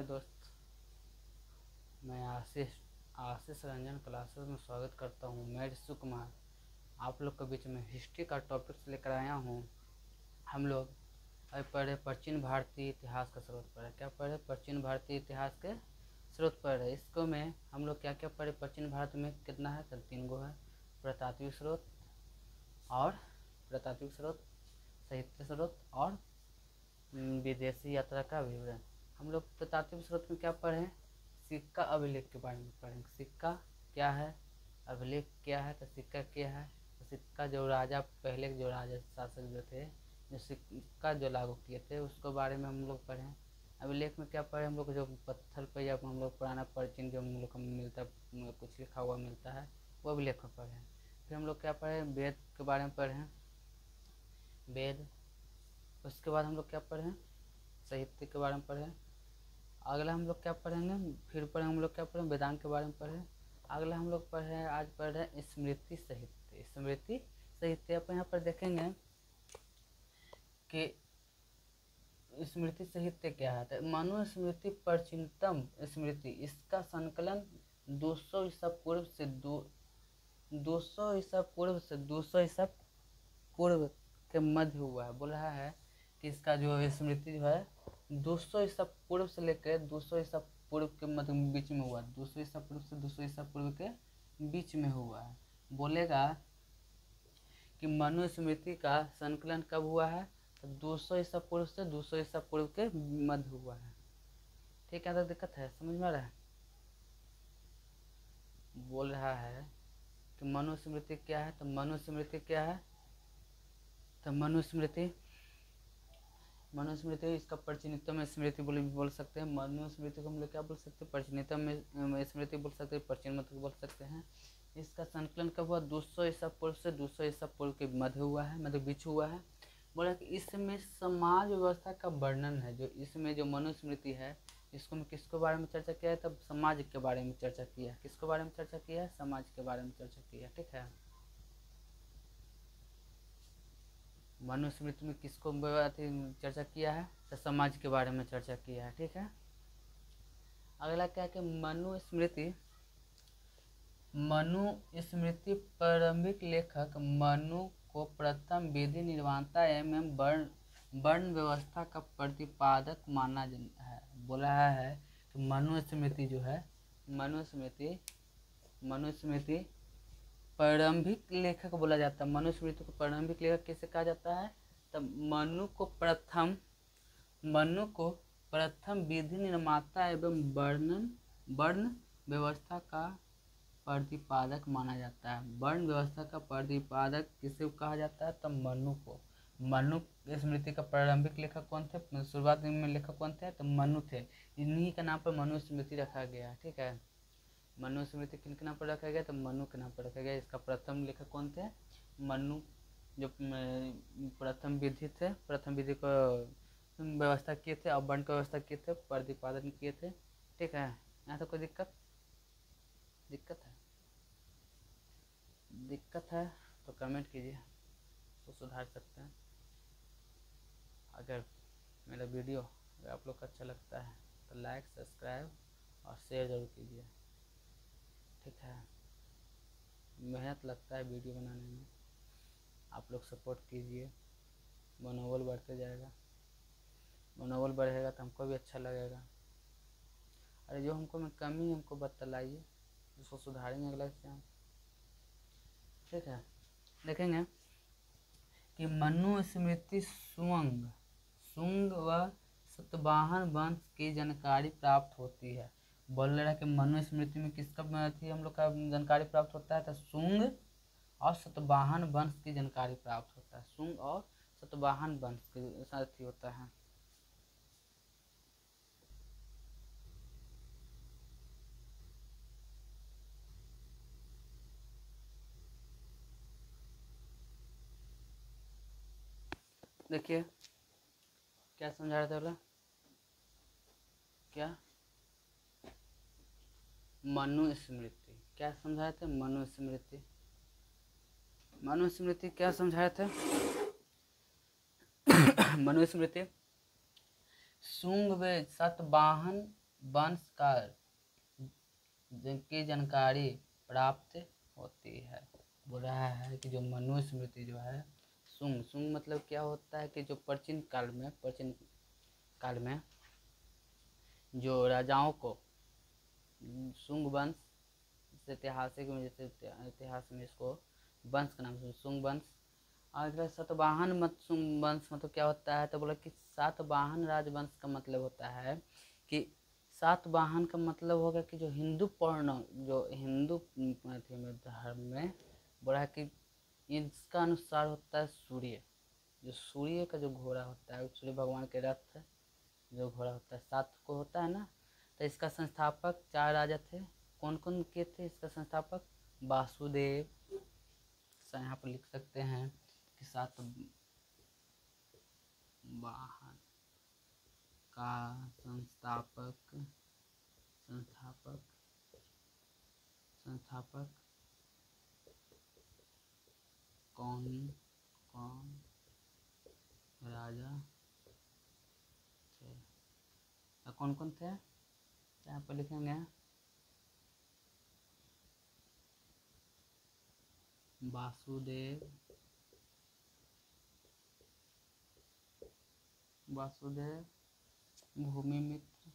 मेरे दोस्त, मैं आशीष आशीष रंजन क्लासेस में स्वागत करता हूँ। मैं ऋषु कुमार आप लोग के बीच में हिस्ट्री का टॉपिक्स लेकर आया हूँ। हम लोग अभी पढ़े प्राचीन भारतीय इतिहास का स्रोत पढ़े। क्या पढ़े? प्राचीन भारतीय इतिहास के स्रोत पढ़े। इसको में हम लोग क्या क्या पढ़े? प्राचीन भारत में कितना है? तो 3 गो है। पुरातात्विक स्रोत और साहित्य स्रोत और विदेशी यात्रा का विवरण। हम लोग पुरातात्विक स्रोत में क्या पढ़े? सिक्का अभिलेख के बारे में पढ़ेंगे। सिक्का क्या है, अभिलेख क्या है। तो सिक्का क्या है? तो सिक्का जो राजा पहले जो राजा शासक जो थे, जो सिक्का जो लागू किए थे उसके बारे में हम लोग पढ़े। अभिलेख में क्या पढ़े? हम लोग जो पत्थर पर या हम लोग पुराना प्राचीन जो हम लोग को मिलता कुछ लिखा हुआ मिलता है वो अभिलेख में पढ़े। फिर हम लोग क्या पढ़े? वेद के बारे में पढ़े, वेद। उसके बाद हम लोग क्या पढ़े? साहित्य के बारे में पढ़े। अगला हम लोग क्या पढ़ेंगे? फिर पढ़े हम लोग क्या पढ़े? वेदांत के बारे में पढ़े। अगला हम लोग पढ़े, आज पढ़ रहे हैं स्मृति साहित्य। स्मृति साहित्य आप यहाँ पर देखेंगे कि स्मृति साहित्य क्या है। तो मनुस्मृति प्राचीनतम स्मृति, इसका संकलन 200 ईसा पूर्व से 200 ईसा पूर्व के मध्य हुआ है। बोल रहा है कि इसका जो स्मृति जो है 200 ईसा पूर्व से लेकर 200 ईसा पूर्व के मध्य बीच में हुआ। 200 ईसा पूर्व से 200 ईसा पूर्व के बीच में हुआ है। बोलेगा कि मनुस्मृति का संकलन कब हुआ है? तो 200 ईसा पूर्व से 200 ईसा पूर्व के मध्य हुआ है। ठीक है, तो दिक्कत है? समझ में आ रहा है? बोल रहा है कि मनुस्मृति क्या है। तो मनुस्मृति क्या है? तो मनुस्मृति इसका प्राचीनतम स्मृति बोल सकते हैं। मनुस्मृति को हम लोग क्या बोल सकते हैं? प्राचीनतम स्मृति बोल सकते हैं, प्राचीन मतलब बोल सकते हैं। इसका संकलन कब हुआ? 200 ईसा पूर्व से 200 ईसा पूर्व के मध्य हुआ है, मतलब बीच हुआ है। बोला कि इसमें समाज व्यवस्था का वर्णन है। जो इसमें जो मनुस्मृति है इसको में किसके बारे में चर्चा किया है? तब समाज के बारे में चर्चा किया है। किसके बारे में चर्चा किया है? समाज के बारे में चर्चा किया है। ठीक है, मनुस्मृति में किसको चर्चा किया है? तो समाज के बारे में चर्चा किया है। ठीक है, अगला क्या है कि मनुस्मृति प्रारंभिक लेखक मनु को प्रथम विधि निर्माता एवं वर्ण व्यवस्था का प्रतिपादक माना है। बोला है कि मनुस्मृति जो है, मनुस्मृति प्रारंभिक लेखक बोला जाता है। मनुस्मृति को प्रारंभिक लेखक कैसे कहा जाता है? तब मनु को प्रथम विधि निर्माता एवं वर्ण व्यवस्था का प्रतिपादक माना जाता है। वर्ण व्यवस्था का प्रतिपादक किसे कहा जाता है? तब मनु को। मनु स्मृति का प्रारंभिक लेखक कौन थे? शुरुआत में लेखक कौन थे? तो मनु थे। इन्हीं के नाम पर मनुस्मृति रखा गया। ठीक है, मनुस्मृति किनके नाम पर रखा गया? तो मनु के नाम पर रखा गया। इसका प्रथम लेखक कौन थे? मनु, जो प्रथम विधि को व्यवस्था किए थे और वर्ण की व्यवस्था किए थे, प्रतिपादन किए थे। ठीक है, यहाँ तो कोई दिक्कत है तो कमेंट कीजिए, तो सुधार सकते हैं। अगर मेरा वीडियो अगर आप लोग को अच्छा लगता है तो लाइक, सब्सक्राइब और शेयर जरूर कीजिए। ठीक है, मेहनत लगता है वीडियो बनाने में, आप लोग सपोर्ट कीजिए, मनोबल बढ़ते जाएगा। मनोबल बढ़ेगा तो हमको भी अच्छा लगेगा। अरे जो हमको में कमी है हमको बतलाइए, उसको सुधारेंगे अगला से हम। ठीक है, देखेंगे कि मनुस्मृति शुंग व सतवाहन वंश की जानकारी प्राप्त होती है। बोल रहा है कि मनुस्मृति में किसका हम लोग का जानकारी प्राप्त होता है? तो शुंग और सतवाहन वंश की जानकारी प्राप्त होता है। शुंग और सतवाहन वंश के साथ ही होता है। देखिए क्या समझा रहे थे? बोला क्या? मनुस्मृति क्या समझाए थे? मनुस्मृति क्या समझाए थे? मनुस्मृति शुंग व सतवाहन वंश का की जानकारी प्राप्त होती है। बोल रहा है कि जो मनुस्मृति जो है, शुंग शुंग मतलब क्या होता है कि जो प्राचीन काल में जो राजाओं को शुंग वंश, ऐतिहासिक में जैसे इतिहास में इसको वंश का नाम से शुंग वंश। और सतवाहन मत शुंग वंश मतलब क्या होता है, तो बोला कि सातवाहन राजवंश का मतलब होता है कि सातवाहन का मतलब होगा कि जो हिंदू धर्म में बोला है कि इसका अनुसार होता है सूर्य, जो सूर्य का जो घोड़ा होता है, सूर्य भगवान के रथ जो घोड़ा होता है सात को होता है ना। तो इसका संस्थापक 4 राजा थे। कौन कौन के थे इसका संस्थापक? वासुदेव, यहाँ पर लिख सकते हैं कि सातवाहन का संस्थापक कौन कौन राजा थे? कौन कौन थे यहाँ पर लिखेंगे? वासुदेव, भूमिमित्र,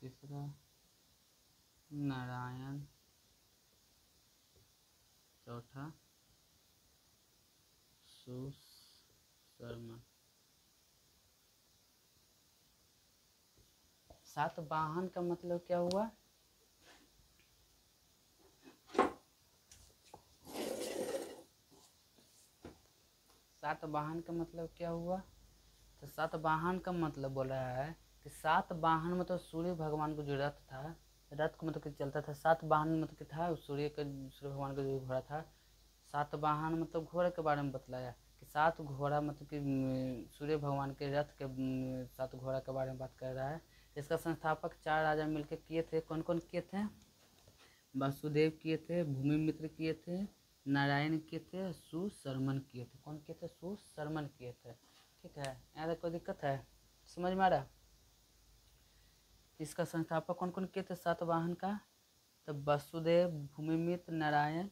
तीसरा नारायण, चौथा सुशर्मा। सातवाहन का मतलब क्या हुआ? सातवाहन का मतलब क्या हुआ? तो सातवाहन का मतलब बोल रहा है कि सातवाहन मतलब सूर्य भगवान को जो रथ था, रथ को मतलब कि चलता था। सातवाहन मतलब कि था सूर्य भगवान का जो घोड़ा था। सातवाहन मतलब घोड़े के बारे में बतलाया कि 7 घोड़ा मतलब कि सूर्य भगवान के रथ के 7 घोड़ा के बारे में बात कर रहा है। इसका संस्थापक 4 राजा मिलकर किए थे। कौन कौन किए थे? वासुदेव किए थे, भूमिमित्र किए थे, नारायण किए थे, सुशर्मन किए थे। कौन किए थे? सुशर्मन किए थे। ठीक है, यहाँ तक कोई दिक्कत है? समझ में आ रहा? इसका संस्थापक कौन कौन किए थे सातवाहन का? तो वासुदेव, भूमिमित्र, नारायण,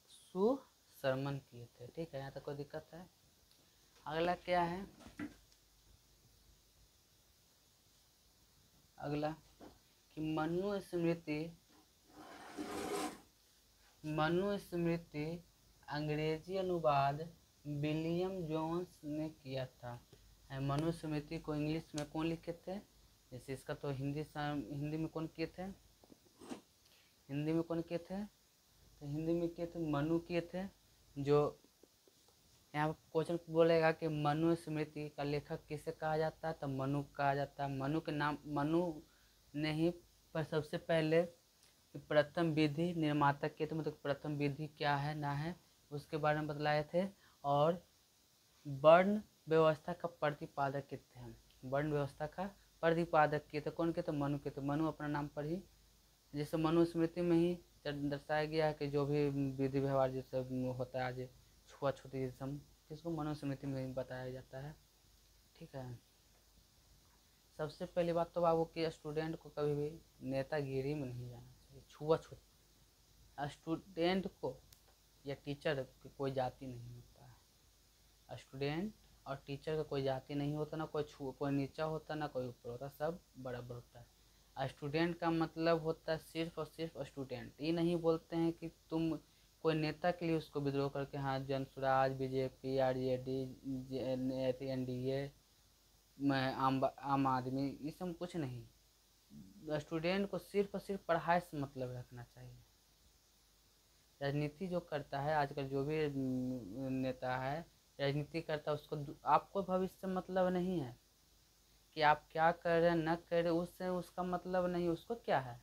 सुशर्मन किए थे। ठीक है, यहाँ तक कोई दिक्कत है? अगला क्या है? अगला कि मनुस्मृति अंग्रेजी अनुवाद विलियम जोन्स ने किया था। मनुस्मृति को इंग्लिश में कौन लिखे थे? जैसे इसका तो हिंदी में कौन किए थे? हिंदी में कौन किए थे? तो हिंदी में किए थे मनु किए थे। जो यहाँ क्वेश्चन बोलेगा कि मनुस्मृति का लेखक किसे कहा जाता है, तो मनु कहा जाता है। मनु के नाम मनु ने ही पर सबसे पहले प्रथम विधि निर्माता किए थे, मतलब प्रथम विधि क्या है ना है उसके बारे में बतलाए थे। और वर्ण व्यवस्था का प्रतिपादक किए थे हम, वर्ण व्यवस्था का प्रतिपादक किए थे। कौन किए थे? मनु किए थे। मनु अपना नाम पर ही, जैसे मनुस्मृति में ही दर्शाया गया है कि जो भी विधि व्यवहार जैसे होता है आज छुआछूती जिसम, जिसको मनुस्मृति में ही बताया जाता है। ठीक है, सबसे पहली बात तो बाबू कि स्टूडेंट को कभी भी नेतागिरी में नहीं जाना चाहिए। छुआछूत स्टूडेंट को या टीचर की कोई जाति नहीं होता है। स्टूडेंट और टीचर का कोई जाति नहीं होता, ना कोई नीचा होता ना कोई ऊपर होता, सब बराबर होता है। स्टूडेंट का मतलब होता है सिर्फ और सिर्फ स्टूडेंट। ये नहीं बोलते हैं कि तुम कोई नेता के लिए उसको विद्रोह करके हाँ जनसुराज, बीजेपी, आरजेडी, एनडीए, आम आदमी, ये सब कुछ नहीं। स्टूडेंट को सिर्फ और सिर्फ पढ़ाई से मतलब रखना चाहिए। राजनीति जो करता है आजकल, जो भी नेता है राजनीति करता है, उसको आपको भविष्य से मतलब नहीं है कि आप क्या कर रहे हैं न कर रहे, उससे उसका मतलब नहीं। उसको क्या है,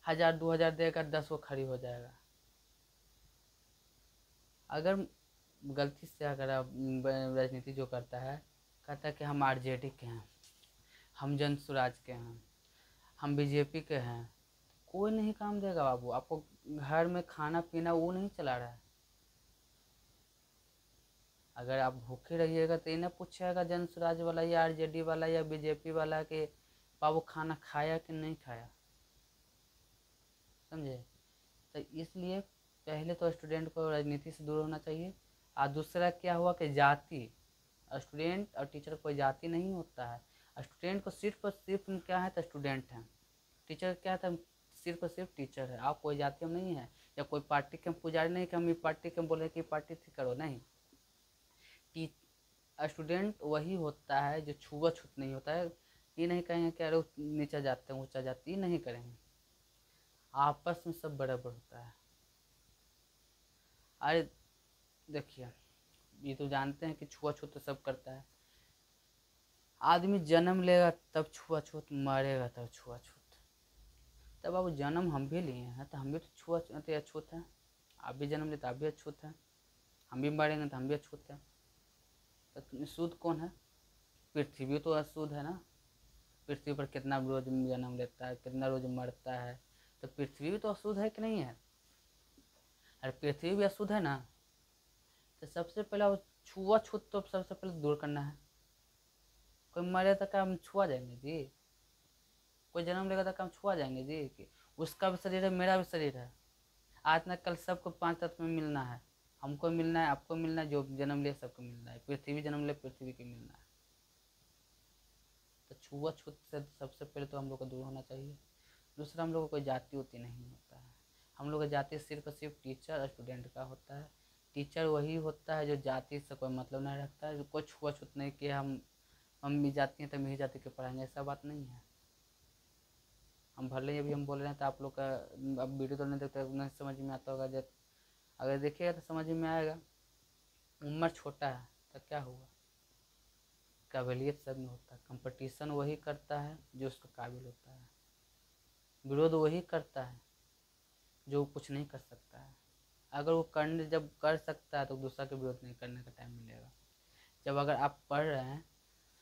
1000 2000 देगा, 10 वो खड़ी हो जाएगा। अगर गलती से अगर राजनीति जो करता है, कहता है कि हम आरजेडी के हैं, हम जनसुराज के हैं, हम बीजेपी के हैं, कोई नहीं काम देगा बाबू। आपको घर में खाना पीना वो नहीं चला रहा है, अगर आप भूखे रहिएगा तो इन्हें पूछेगा जन स्वराज वाला या आरजेडी वाला या बीजेपी वाला कि बाबू खाना खाया कि नहीं खाया, समझे। तो इसलिए पहले तो स्टूडेंट को राजनीति से दूर होना चाहिए। और दूसरा क्या हुआ कि जाति, स्टूडेंट और टीचर कोई जाति नहीं होता है। स्टूडेंट को सिर्फ और सिर्फ क्या है तो स्टूडेंट है, टीचर क्या था सिर्फ और सिर्फ टीचर है। आप कोई जाति में नहीं है या कोई पार्टी के पुजारी नहीं कि हम ये पार्टी के बोले कि पार्टी थी करो, नहीं। स्टूडेंट वही होता है जो छुआछूत नहीं होता है। ये नहीं कहेंगे कि अरे नीचा जाते हैं ऊंचा जाति, ये नहीं करेंगे, आपस में सब बराबर होता है। अरे देखिए, ये तो जानते हैं कि छुआछूत तो सब करता है। आदमी जन्म लेगा तब छुआछूत, मरेगा तब छुआछूत। तब अब जन्म हम भी लिए हैं तो हम भी तो अछूत हैं। आप भी जन्म लेते आप भी अछूत हैं, हम भी मरेंगे तो हम भी अछूत हैं। तो शुद्ध कौन है? पृथ्वी तो अशुद्ध है ना। पृथ्वी पर कितना रोज जन्म लेता है, कितना रोज मरता है, तो पृथ्वी भी तो अशुद्ध है कि नहीं है? अरे पृथ्वी भी अशुद्ध है ना। तो सबसे पहले वो छुआछूत तो सबसे पहले दूर करना है। कोई मरे तो क्या हम छुआ जाएंगे जी? कोई जन्म लेगा तो क्या हम छुआ जाएंगे जी? कि उसका भी शरीर है मेरा भी शरीर है। आज ना कल सबको 5 तत्व में मिलना है, हमको मिलना है, आपको मिलना है, जो जन्म ले सबको मिलना है, पृथ्वी जन्म ले पृथ्वी की मिलना है। तो छुआछूत से सबसे पहले तो हम लोग को दूर होना चाहिए। दूसरा, हम लोग को कोई जाति उति नहीं होता है। हम लोग का जाति सिर्फ और सिर्फ टीचर और स्टूडेंट का होता है। टीचर वही होता है जो जाति से कोई मतलब नहीं रखता है, जो कोई छुआछूत नहीं कि हम भी जाति हैं तो मेरी जाति के पढ़ाएंगे, ऐसा बात नहीं है। हम भले ही अभी हम बोल रहे हैं तो आप लोग का अब वीडियो तो नहीं देखते, नहीं समझ में आता होगा। जब अगर देखिएगा तो समझ में आएगा। उम्र छोटा है तो क्या हुआ, काबिलियत सब में होता है। कंपटीशन वही करता है जो उसका काबिल होता है, विरोध वही करता है जो कुछ नहीं कर सकता है। अगर वो करने जब कर सकता है तो दूसरा का विरोध नहीं करने का टाइम मिलेगा। जब अगर आप पढ़ रहे हैं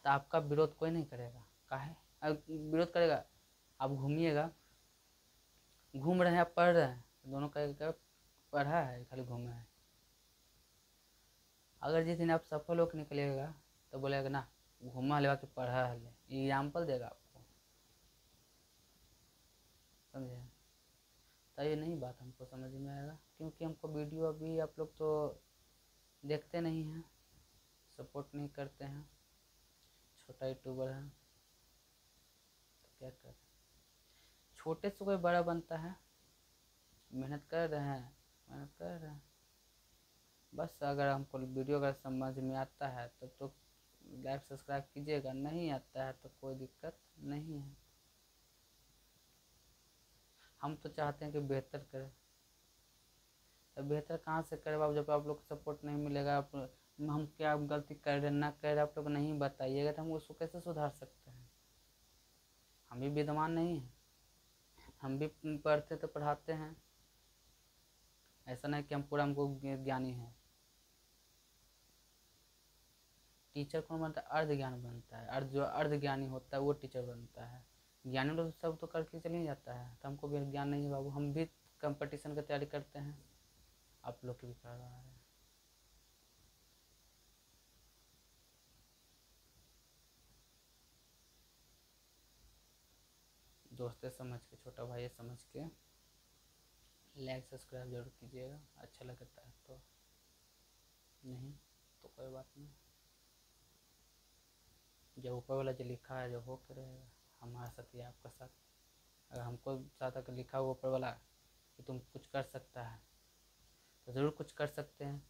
तो आपका विरोध कोई नहीं करेगा, काहे विरोध करेगा? आप घूमिएगा, घूम रहे हैं आप पढ़ रहे हैं, दोनों का पढ़ा है खाली घूमा है। अगर जिस दिन आप सफल होकर निकलेगा तो बोलेगा ना घूमा ले कि पढ़ा है, एग्जाम्पल देगा आपको, समझे। तो ये नहीं बात हमको समझ में आएगा, क्योंकि हमको वीडियो अभी आप लोग तो देखते नहीं हैं, सपोर्ट नहीं करते हैं, छोटा यूट्यूबर है तो क्या कर, छोटे से कोई बड़ा बनता है। मेहनत कर रहे हैं, मेहनत कर रहे हैं बस। अगर हमको वीडियो अगर समझ में आता है तो लाइक सब्सक्राइब कीजिएगा, नहीं आता है तो कोई दिक्कत नहीं है। हम तो चाहते हैं कि बेहतर करें, तो बेहतर कहाँ से करें बाबू, जब आप लोग को सपोर्ट नहीं मिलेगा। हम क्या गलती कर रहे ना कर रहे आप लोग नहीं बताइएगा तो हम उसको कैसे सुधार सकते हैं? हम भी विद्वान नहीं हैं, हम भी पढ़ते तो पढ़ाते हैं, ऐसा नहीं कि हम पूरा हमको ज्ञानी हैं। टीचर कौन बनता है? अर्ध ज्ञान बनता है, जो अर्ध ज्ञानी होता है वो टीचर बनता है। ज्ञानी लोग सब तो करके चल ही जाता है, तो हमको भी ज्ञान नहीं है बाबू। हम भी कंपटीशन की तैयारी करते हैं, आप लोग की भी कर रहा है। दोस्तें समझ के, छोटा भाई समझ के लाइक सब्सक्राइब जरूर कीजिएगा, अच्छा लगता है तो, नहीं तो कोई बात नहीं। जो ऊपर वाला जो लिखा है जो हो के रहेगा, हमारे साथ या आपका साथ। अगर हमको साथ अगर लिखा हुआ ऊपर वाला कि तुम कुछ कर सकता है तो ज़रूर कुछ कर सकते हैं,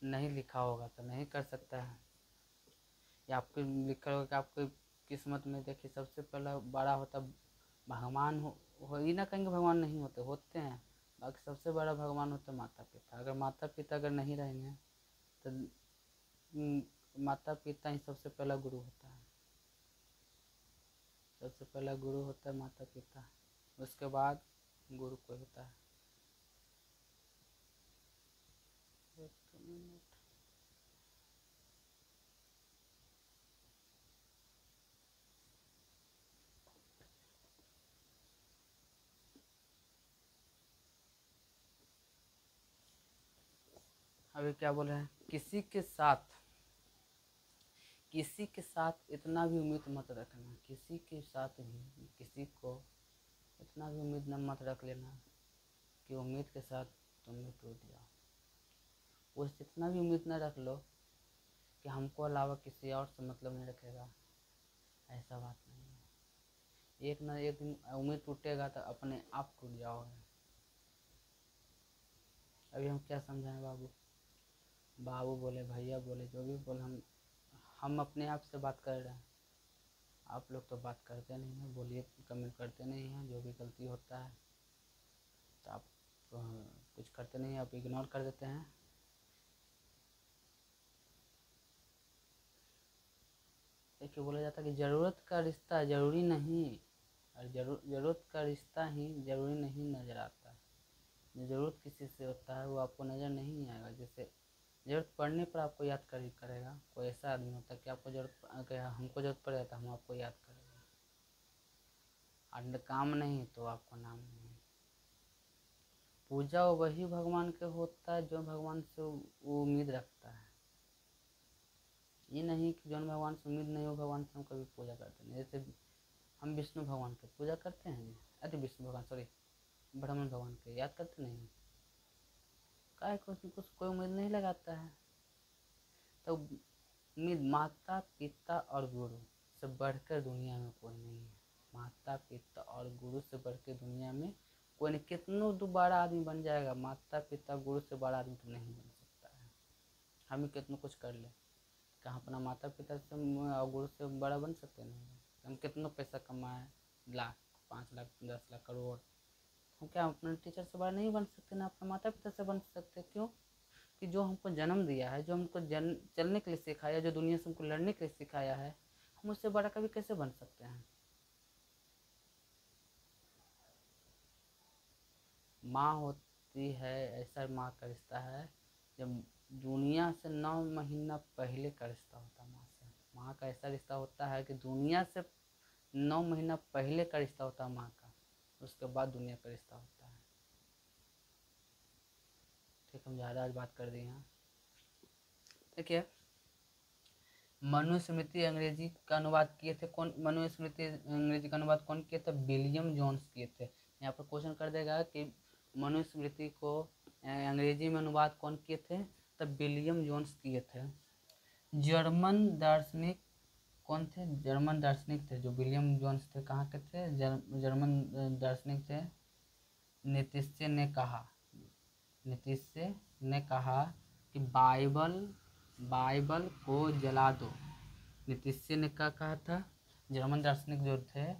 नहीं लिखा होगा तो नहीं कर सकता है। या आपके लिखा होगा कि आपकी किस्मत में देखिए सबसे पहला बड़ा होता भगवान, हो ही ना कहेंगे भगवान नहीं होते, होते हैं। बाकी सबसे बड़ा भगवान होता है माता पिता। अगर माता पिता अगर नहीं रहेंगे तो माता पिता ही सबसे पहला गुरु होता है। सबसे पहला गुरु होता है माता पिता, उसके बाद गुरु कोई होता है। एक मिनट। अभी क्या बोल रहे हैं, किसी के साथ इतना भी उम्मीद मत रखना, किसी के साथ भी किसी को इतना भी उम्मीद न मत रख लेना कि उम्मीद के साथ तुम भी टूट जाओ। उससे इतना भी उम्मीद न रख लो कि हमको अलावा किसी और से मतलब नहीं रखेगा, ऐसा बात नहीं है। एक ना एक दिन उम्मीद टूटेगा तो अपने आप टूट जाओगे। अभी हम क्या समझाएं बाबू, बाबू बोले, भैया बोले, जो भी बोले, हम अपने आप से बात कर रहे हैं। आप लोग तो बात करते नहीं हैं, बोलिए, कमेंट करते नहीं हैं। जो भी गलती होता है तो आप कुछ करते नहीं हैं, आप इग्नोर कर देते हैं। देखिए, बोला जाता है कि ज़रूरत का रिश्ता ज़रूरी नहीं, और ज़रूरत का रिश्ता ही ज़रूरी नहीं नज़र आता। जो ज़रूरत किसी से होता है वो आपको नज़र नहीं आएगा। जैसे ज़रूरत पड़ने पर आपको याद करेगा। कोई ऐसा आदमी होता है कि हमको ज़रूरत पड़ जाता है, हम आपको याद करेंगे, और काम नहीं तो आपको नाम नहीं। पूजा वही भगवान के होता है जो भगवान से वो उम्मीद रखता है। ये नहीं कि जो भगवान से उम्मीद नहीं हो भगवान से हम कभी पूजा करते नहीं। जैसे हम विष्णु भगवान की पूजा करते हैं, अरे विष्णु भगवान सॉरी ब्रह्मन भगवान के याद करते नहीं, काहे कुछ कोई उम्मीद नहीं लगाता है। तो उम्मीद माता पिता और गुरु से बढ़कर दुनिया में कोई नहीं है। माता पिता और गुरु से बढ़कर दुनिया में कोई नहीं। कितनों दोबारा आदमी बन जाएगा, माता पिता गुरु से बड़ा आदमी तो नहीं बन सकता है। हम ही कितना कुछ कर ले, कहाँ अपना माता पिता से और गुरु से बड़ा बन सकते नहीं। हम कितना पैसा कमाए, लाख 5 लाख 10 लाख करोड़, हम क्या अपने टीचर से बड़ा नहीं बन सकते, ना अपने माता पिता से बन सकते। क्यों? कि जो हमको जन्म दिया है, जो हमको चलने के लिए सिखाया, जो दुनिया से हमको लड़ने के लिए सिखाया है, हम उससे बड़ा कभी कैसे बन सकते हैं। माँ होती है, ऐसा माँ का रिश्ता है जब दुनिया से 9 महीना पहले का रिश्ता होता है माँ से। माँ का ऐसा रिश्ता होता है कि दुनिया से 9 महीना पहले का रिश्ता होता है माँ का, उसके बाद दुनिया का रिश्ता होता है। ठीक, हम ज़्यादा आज बात कर दिए हैं। देखिए, मनुस्मृति अंग्रेजी का अनुवाद किए थे कौन? मनुस्मृति अंग्रेजी का अनुवाद कौन किए थे? विलियम जोन्स किए थे। यहाँ पर क्वेश्चन कर देगा कि मनुस्मृति को अंग्रेजी में अनुवाद कौन किए थे? तब विलियम जोन्स किए थे। जर्मन दार्शनिक कौन थे? जर्मन दार्शनिक थे जो विलियम जोन्स थे। कहाँ के थे? जर्मन दार्शनिक थे। नीतिशे ने कहा कि बाइबल को जला दो। नीतिशे ने क्या कहा था? जर्मन दार्शनिक जो थे,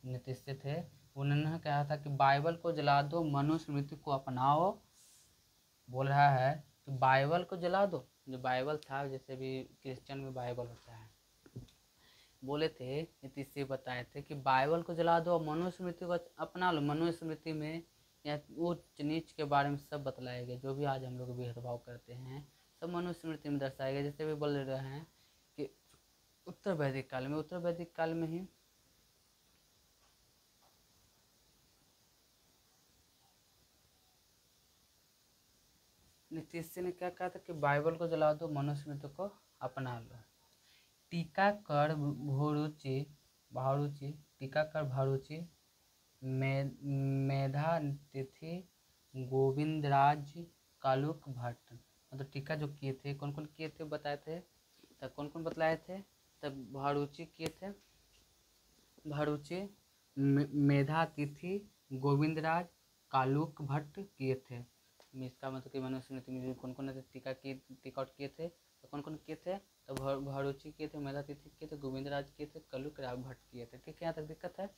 नीतिशे थे, उन्होंने कहा था कि बाइबल को जला दो, मनुस्मृति को अपनाओ। बोल रहा है कि बाइबल को जला दो। जो बाइबल था, जैसे भी क्रिश्चियन में बाइबल होता है, बोले थे, नीतिशे बताए थे कि बाइबल को जला दो और मनुस्मृति को अपना लो। मनुस्मृति में या ऊंच नीच के बारे में सब बतलाया गया। जो भी आज हम लोग भेदभाव करते हैं सब मनुस्मृति में दर्शाया गया। जैसे भी बोल रहे हैं कि उत्तर वैदिक काल में ही नीतीश ने क्या कहा था कि बाइबल को जला दो, मनुस्मृति को अपना लो। टीकाकर भारूची मेधा तिथि गोविंदराज कालुक भट्ट, मतलब टीका जो किए थे, कौन कौन किए थे बताए थे? तब कौन कौन बतलाए थे? तब भारूची किए थे, मेधा तिथि गोविंदराज कालुक भट्ट किए थे। इसका मतलब कि मनुस्मृति में कौन कौन टीका किए थे? तो कौन कौन किए थे? तो भारूची किए थे, मेधा तिथि किए थे, गोविंदराज किए थे, कालुक भट्ट किए थे। ठीक है, यहाँ तक दिक्कत है?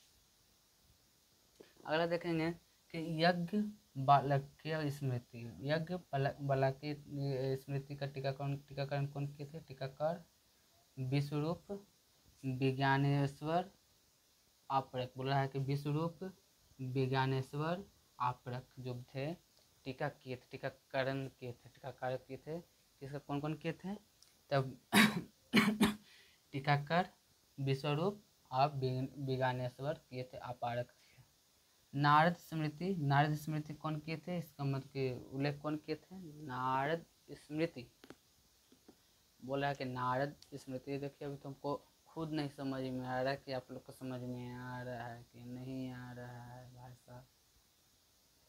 अगला देखेंगे कि यज्ञ बालक्य स्मृति का टीकाकरण कौन किए थे? टीकाकार विश्वरूप विज्ञानेश्वर आपरक। बोल रहा है कि विश्वरूप विज्ञानेश्वर आपरक जो थे टीकाकरण किए थे। किसका कौन कौन किए थे? तब टीकाकर विश्वरूप और विज्ञानेश्वर किए थे, अपारक थे। नारद स्मृति कौन किए थे? इसका मतलब कि उल्लेख कौन किए थे? नारद स्मृति बोला है कि नारद स्मृति। देखिए अभी तुमको खुद नहीं समझ में आ रहा है कि आप लोग को समझ में आ रहा है कि नहीं आ रहा है भाई साहब।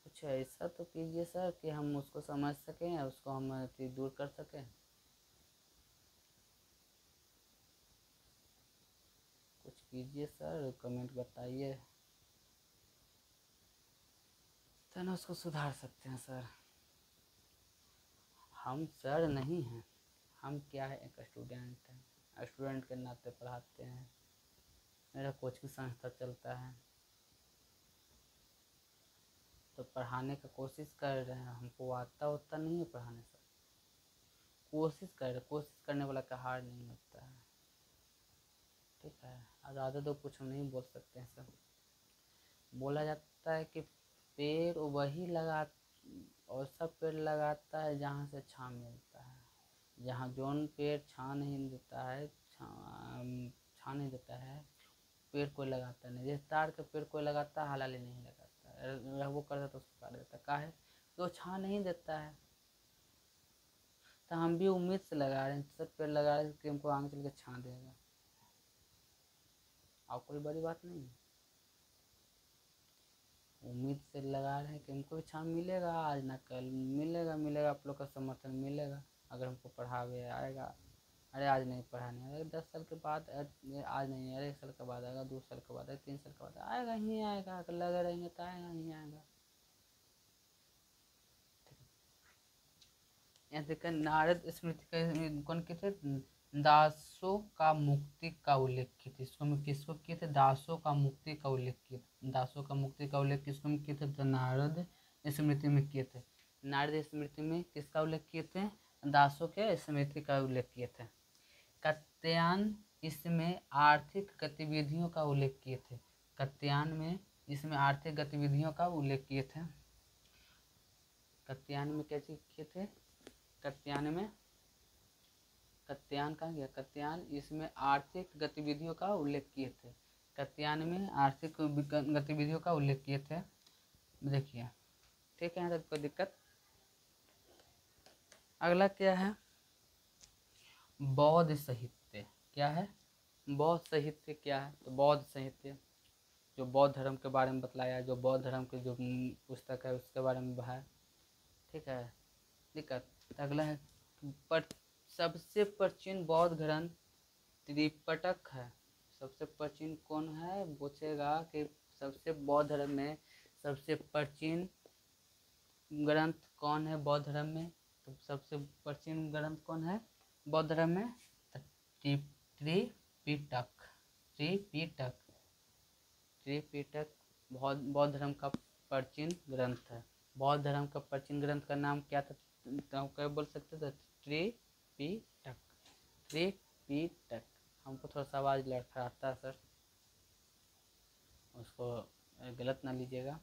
कुछ ऐसा तो कीजिए सर कि हम उसको समझ सकें, उसको हम दूर कर सकें। कुछ कीजिए सर, कमेंट बताइए तो ना उसको सुधार सकते हैं सर। हम सर नहीं हैं, हम क्या है, एक स्टूडेंट हैं, स्टूडेंट के नाते पढ़ाते हैं। मेरा कोचिंग संस्था चलता है तो पढ़ाने का कोशिश कर रहे हैं। हमको आता होता नहीं है पढ़ाने से, कोशिश कर रहे, कोशिश करने वाला का हार नहीं होता है। ठीक है, ज़्यादा तो कुछ हम नहीं बोल सकते हैं सर। बोला जाता है कि पेड़ वही लगा, और सब पेड़ लगाता है जहाँ से छाँव मिलता है। जहाँ जौन पेड़ छाँव नहीं देता है, छाँव नहीं देता है, पेड़ कोई लगाता नहीं। जैसे ताड़ के पेड़ कोई लगाता है, हालाली नहीं लगाता, वो करता तो उसको काट देता। काहे? तो छाँव नहीं देता है। तो हम भी उम्मीद से लगा रहे हैं, सब पेड़ लगा रहे हैं कि हमको आगे चल के छाँव देगा, और कोई बड़ी बात नहीं है। उम्मीद से लगा रहे हैं कि हमको भी छाँव मिलेगा, आज ना कल मिलेगा, मिलेगा आप लोग का समर्थन मिलेगा। अगर हमको पढ़ावे आएगा, अरे आज नहीं पढ़ाने, अरे 10 साल के बाद, आज नहीं, अरे 1 साल के बाद आएगा, 2 साल के बाद आएगा, 3 साल के बाद आएगा, ही आएगा। अगर लगे रहेंगे तो आएगा ही आएगा। यहाँ देखिए नारद स्मृति कौन के थे? दासों का मुक्ति का उल्लेख किए थे। इसको हम किसको किए थे? दासों का मुक्ति का उल्लेख किए थे। दासों का मुक्ति का उल्लेख किसको में किए थे? तो नारद स्मृति में किए थे। नारद स्मृति में किसका उल्लेख किए थे? दासों के स्मृति का उल्लेख किए थे। कात्यायन इसमें आर्थिक गतिविधियों का उल्लेख किए थे। कात्यायन में इसमें आर्थिक गतिविधियों का उल्लेख किए थे। कात्यायन में क्या चीज किए थे? कात्यायन में, कात्यायन कहाँ गया? कात्यायन इसमें आर्थिक गतिविधियों का उल्लेख किए थे। कात्यायन में आर्थिक गतिविधियों का उल्लेख किए थे। देखिए ठीक है, यहाँ तक कोई दिक्कत? अगला क्या है? बौद्ध साहित्य। क्या है? बौद्ध साहित्य क्या है? तो बौद्ध साहित्य जो बौद्ध धर्म के बारे में बतलाया, जो बौद्ध धर्म के जो पुस्तक है उसके बारे में है। ठीक है, दिक्कत। अगला है पर सबसे प्राचीन बौद्ध ग्रंथ त्रिपिटक है। सबसे प्राचीन कौन है? पूछेगा कि सबसे बौद्ध धर्म में सबसे प्राचीन ग्रंथ कौन है बौद्ध धर्म में? तो सबसे प्राचीन ग्रंथ कौन है बौद्ध धर्म में? त्रिपिटक। त्रिपिटक, त्रिपिटक बौद्ध धर्म का प्राचीन ग्रंथ है। बौद्ध धर्म का प्राचीन ग्रंथ का नाम क्या था? तो क्या बोल सकते थे? त्रिपिटक। त्रिपिटक। हमको थोड़ा सा आवाज़ लड़खड़ाता है सर, उसको गलत ना लीजिएगा।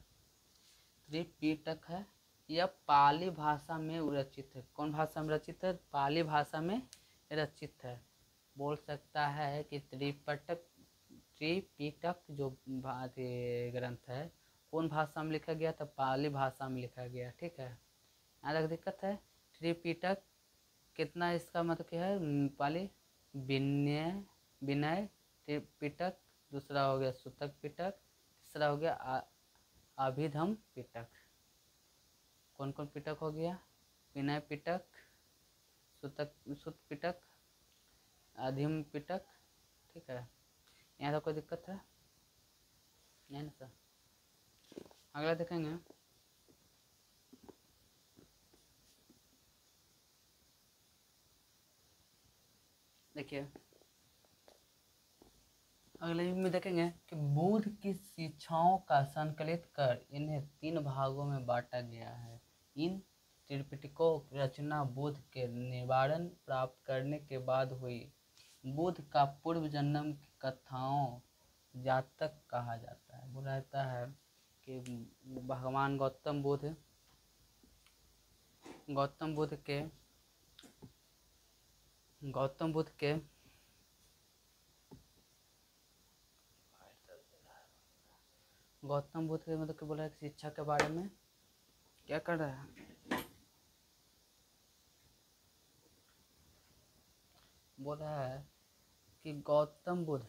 त्रिपिटक है, यह पाली भाषा में रचित है। कौन भाषा में रचित है? पाली भाषा में रचित है। बोल सकता है कि त्रिपिटक, त्रिपिटक जो ग्रंथ है कौन भाषा में लिखा गया था? पाली भाषा में लिखा गया। ठीक है, यहाँ तक दिक्कत है? त्रिपिटक कितना, इसका मतलब क्या है? पाली विनय, विनय पिटक, दूसरा हो गया सूतक पिटक, तीसरा हो गया अभिधम पिटक। कौन कौन पिटक हो गया? विनय पिटक, सूत पिटक, अधिम पिटक। ठीक है, यहाँ तक कोई दिक्कत है? नहीं ना सर। अगला देखेंगे, देखिए अगले में देखेंगे कि बुद्ध की शिक्षाओं का संकलित कर इन्हें 3 भागों में बांटा गया है। इन त्रिपिटकों की रचना बुद्ध के निवारण प्राप्त करने के बाद हुई। बुद्ध का पूर्व जन्म की कथाओं जातक कहा जाता है। बोला जाता है कि भगवान गौतम बुद्ध गौतम बुद्ध के गौतम बुद्ध के मतलब कि बोला है कि शिक्षा के बारे में क्या कर रहा है? बोल रहा है कि गौतम बुद्ध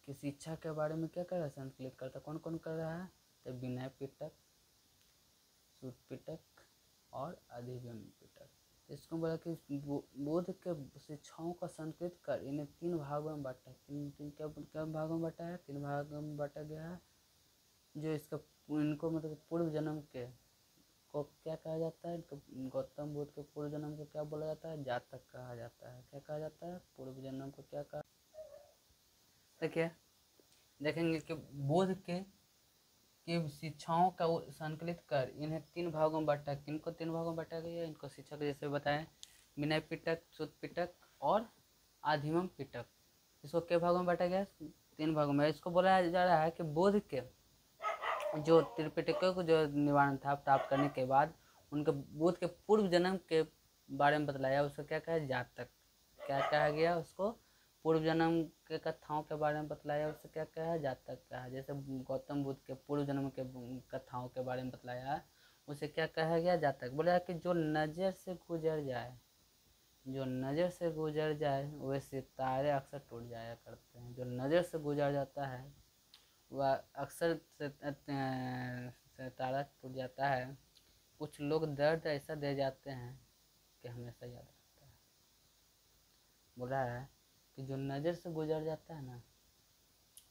की शिक्षा के बारे में क्या कर रहा है, संकलित करता। कौन कौन कर रहा है, तो विनय पिटक, सूत पिटक और अधिगम पिटक। इसको बोला कि बुद्ध के शिक्षाओं का संकलित कर इन्हें 3 भागों में बांटा। क्या भागों में बांटा है, 3 भागों में बांटा गया है। जो इसका इनको मतलब पूर्व जन्म के को क्या कहा जाता है, गौतम बुद्ध के पूर्व जन्म को क्या बोला जाता है, जातक कहा जाता है। क्या कहा जाता है, पूर्व जन्म को क्या कहा। देखिए देखेंगे कि बुद्ध के शिक्षाओं का संकलित कर इन्हें 3 भागों में बांटा। किनको 3 भागों में बांटा गया, इनको शिक्षक जैसे बताएं, विनय पिटक, सूत पिटक और आदिमम पिटक। इसको क्या भागों में बांटा गया, 3 भागों में। इसको बोला जा रहा है कि बुद्ध के जो त्रिपिटकों को जो निवारण था प्राप्त करने के बाद उनके बुद्ध के पूर्व जन्म के बारे में बतलाया। उसको क्या कहा, जातक। क्या कहा गया, उसको पूर्व जन्म के कथाओं के बारे में बतलाया, उससे क्या कहा, जातक कहा। जैसे गौतम बुद्ध के पूर्व जन्म के कथाओं के बारे में बतलाया, उसे क्या कहा गया, जातक। बोला कि जो नज़र से गुजर जाए, जो नज़र से गुजर जाए वे सितारे अक्सर टूट जाया करते हैं। जो नज़र से गुजर जाता है वह अक्सर सितारा टूट जाता है। कुछ लोग दर्द ऐसा दे जाते हैं कि हमेशा याद रहता है। बोल रहा है कि जो नज़र से गुजर जाता है ना,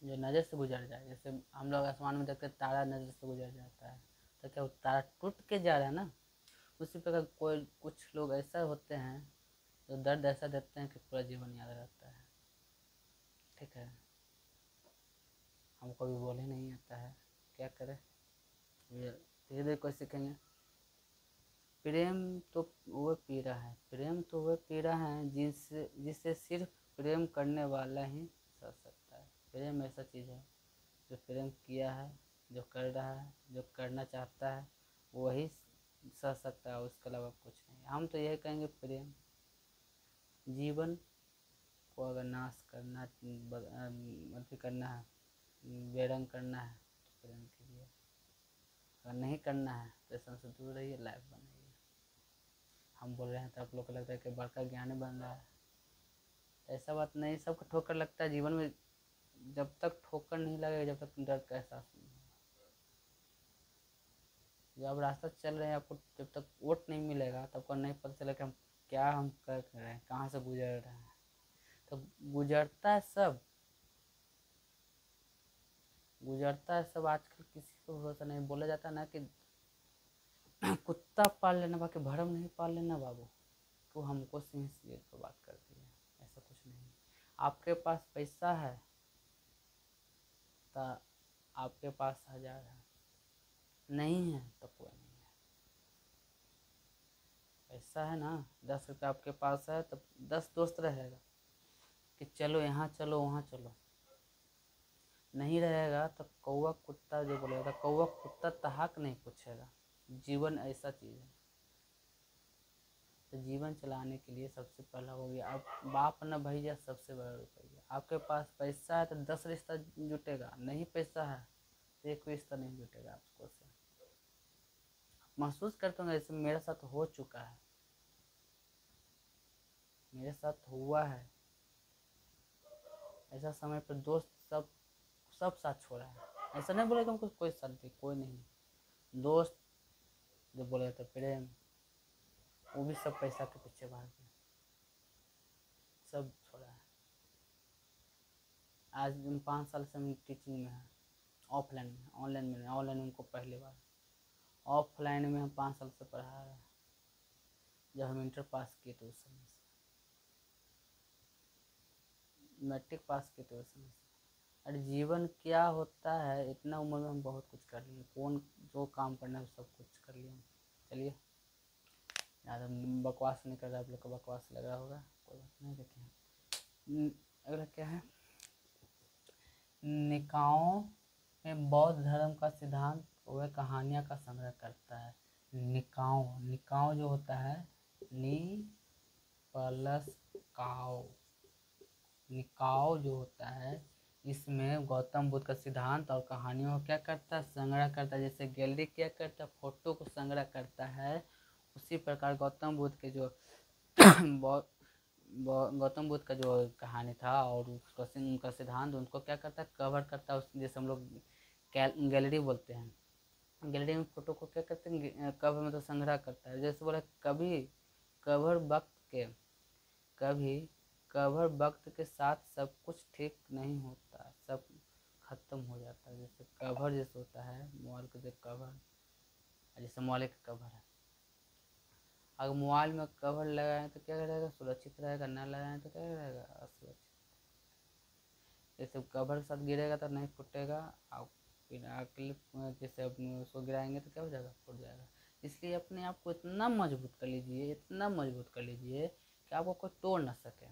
जो नज़र से गुजर जाए, जैसे हम लोग आसमान में देखते तारा नज़र से गुजर जाता है, तो क्या वो तारा टूट के जा रहा है ना, उसी प्रकार कुछ लोग ऐसा होते हैं जो दर्द ऐसा देते हैं कि पूरा जीवन याद रहता है। ठीक है, हमको भी बोले नहीं आता है, क्या करें, धीरे धीरे कोई सीखेंगे। प्रेम तो वह पीड़ा है, प्रेम तो वह पीड़ा है जिसे सिर्फ प्रेम करने वाला ही सह सकता है। प्रेम ऐसा चीज़ है जो प्रेम किया है, जो कर रहा है, जो करना चाहता है, वही सह सकता है, उसके अलावा कुछ नहीं। हम तो यही कहेंगे, प्रेम जीवन को अगर नाश करना करना है, बेरंग करना है तो प्रेम कीजिए। अगर नहीं करना है तो इससे दूर रहिए, लाइफ बनाइए। हम बोल रहे हैं तो आप लोग को लगता है कि बड़का ज्ञानी बन रहा है, ऐसा बात नहीं। सबको ठोकर लगता है जीवन में, जब तक ठोकर नहीं लगेगा जब तक दर्द का एहसास नहीं होगा। जब आप रास्ता चल रहे हैं, आपको जब तक वोट नहीं मिलेगा तब आपको नहीं पता चलेगा कि हम कर रहे हैं, कहाँ से गुजर रहे हैं। तो गुजरता है सब, गुजरता है सब। आजकल किसी को भरोसा नहीं। बोला जाता है ना कि कुत्ता पाल लेना बाकी भरम नहीं पाल लेना बाबू, तो हमको सिंह से तो बात करती है। ऐसा कुछ नहीं। आपके पास पैसा है तो आपके पास 1000 है, नहीं है तो कोई नहीं है। पैसा है ना, 10 रुपये आपके पास है तो 10 दोस्त रहेगा कि चलो यहाँ चलो वहाँ चलो। नहीं रहेगा तो कौवा कुत्ता जो बोलेगा, कौवा कुत्ता तहाक नहीं पूछेगा। जीवन ऐसा चीज़ है। तो जीवन चलाने के लिए सबसे पहला हो गया, अब बाप न भैया सबसे बड़ा रुपया। आपके पास पैसा है तो 10 रिश्ता जुटेगा, नहीं पैसा है तो एक रिश्ता नहीं जुटेगा आपको से। महसूस करते होंगे, ऐसे मेरे साथ हो चुका है, मेरे साथ हुआ है। ऐसा समय पर दोस्त सब साथ छोड़ा है। ऐसा नहीं बोलेगा हमको कोई साथ दे, कोई नहीं। दोस्त जो बोले थे प्रेम, वो भी सब पैसा के पीछे भाग गए, सब छोड़ा है। आज 5 साल से हम टीचिंग में है, ऑफलाइन में, ऑनलाइन में नहीं। ऑनलाइन उनको पहली बार, ऑफलाइन में हम 5 साल से पढ़ा रहे हैं। जब हम इंटर पास किए तो उस समय से, मैट्रिक पास किए तो उस समय से। अरे जीवन क्या होता है, इतना उम्र में हम बहुत कुछ कर लिए। कौन जो काम करना है सब कुछ कर लिया। चलिए, ज़्यादा बकवास नहीं कर रहा, आप लोग को बकवास लगा होगा, कोई बात नहीं। देखिए अगला क्या है, निकायों में बौद्ध धर्म का सिद्धांत वह कहानियाँ का संग्रह करता है। निकाय जो होता है, नी प्लस काओ, निकाय जो होता है, इसमें गौतम बुद्ध का सिद्धांत और कहानियों को क्या करता है, संग्रह करता है। जैसे गैलरी क्या करता है, फोटो को संग्रह करता है, उसी प्रकार गौतम बुद्ध के जो गौतम बुद्ध का जो कहानी था और उसका उनका सिद्धांत उनको क्या करता है, कवर करता है। उस जैसे हम लोग गैलरी बोलते हैं, गैलरी में फोटो को क्या करते हैं, कवर मतलब संग्रह करता है। जैसे बोला कवर वक्त के कभी कवर वक्त के साथ सब कुछ ठीक नहीं होता, सब खत्म हो जाता है। जैसे कवर जैसे होता है मोबाइल का जो कवर, जैसे मोबाइल का कवर है, अगर मोबाइल में कवर लगाएं तो क्या रहेगा, सुरक्षित रहेगा, ना लगाएं तो क्या रहेगा, असुरक्षित। जैसे कवर के साथ गिरेगा तो नहीं फूटेगा, और बिना क्लिप जैसे उसको गिराएंगे तो क्या हो जाएगा, फूट जाएगा। इसलिए अपने आप को इतना मजबूत कर लीजिए, इतना मजबूत कर लीजिए कि आपको कोई तोड़ ना सके।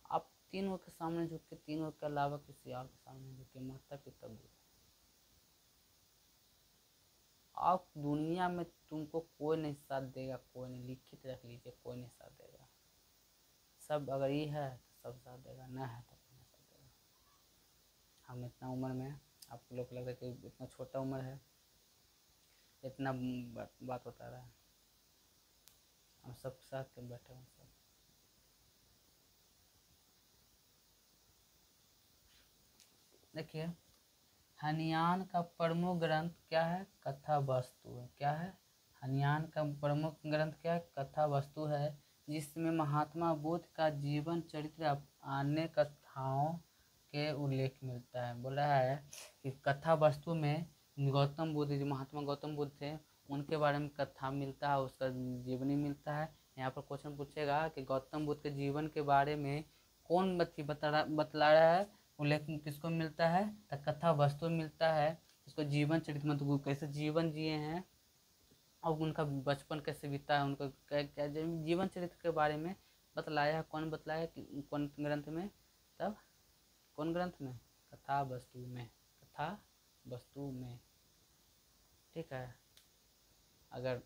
आप तीनों के सामने झुक के, तीनों के अलावा किसी और के सामने झुक के, माता पिता गुरु, आप दुनिया में तुमको कोई नहीं साथ देगा, कोई नहीं, लिखित रख लीजिए, कोई नहीं साथ देगा। सब अगर ये है तो सब साथ देगा, ना है तो कोई नहीं साथ देगा। हम इतना उम्र में, आपको लोग लगता है कि इतना छोटा उम्र है, इतना बात बता रहा है, हम सब साथ में बैठे हैं सब। देखिए, हनियान का प्रमुख ग्रंथ क्या है, कथा वस्तु है। क्या है, हनियान का प्रमुख ग्रंथ क्या है, कथा वस्तु है, जिसमें महात्मा बुद्ध का जीवन चरित्र अन्य कथाओं के उल्लेख मिलता है। बोला है कि कथा वस्तु में गौतम बुद्ध, जो महात्मा गौतम बुद्ध थे, उनके बारे में कथा मिलता है, उसका जीवनी मिलता है। यहाँ पर क्वेश्चन पूछेगा कि गौतम बुद्ध के जीवन के बारे में कौन बतला रहा है, उल्लेख किसको मिलता है, तो कथा वस्तु मिलता है। इसको जीवन चरित्र मतलब वो कैसे जीवन जिए हैं और उनका बचपन कैसे बीता है, उनको क्या क्या जीवन चरित्र के बारे में बतलाया है। कौन बतलाया, कौन ग्रंथ में, तब कौन ग्रंथ में, कथा वस्तु में, कथा वस्तु में। ठीक है, अगर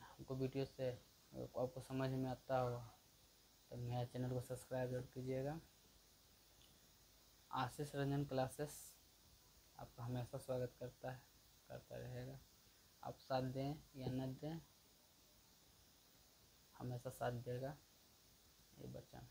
हमको वीडियो से आपको समझ में आता हो तो मेरे चैनल को सब्सक्राइब जरूर कीजिएगा। आशीष रंजन क्लासेस आपका हमेशा स्वागत करता रहेगा। आप साथ दें या न दें, हमेशा साथ देगा ये बच्चा।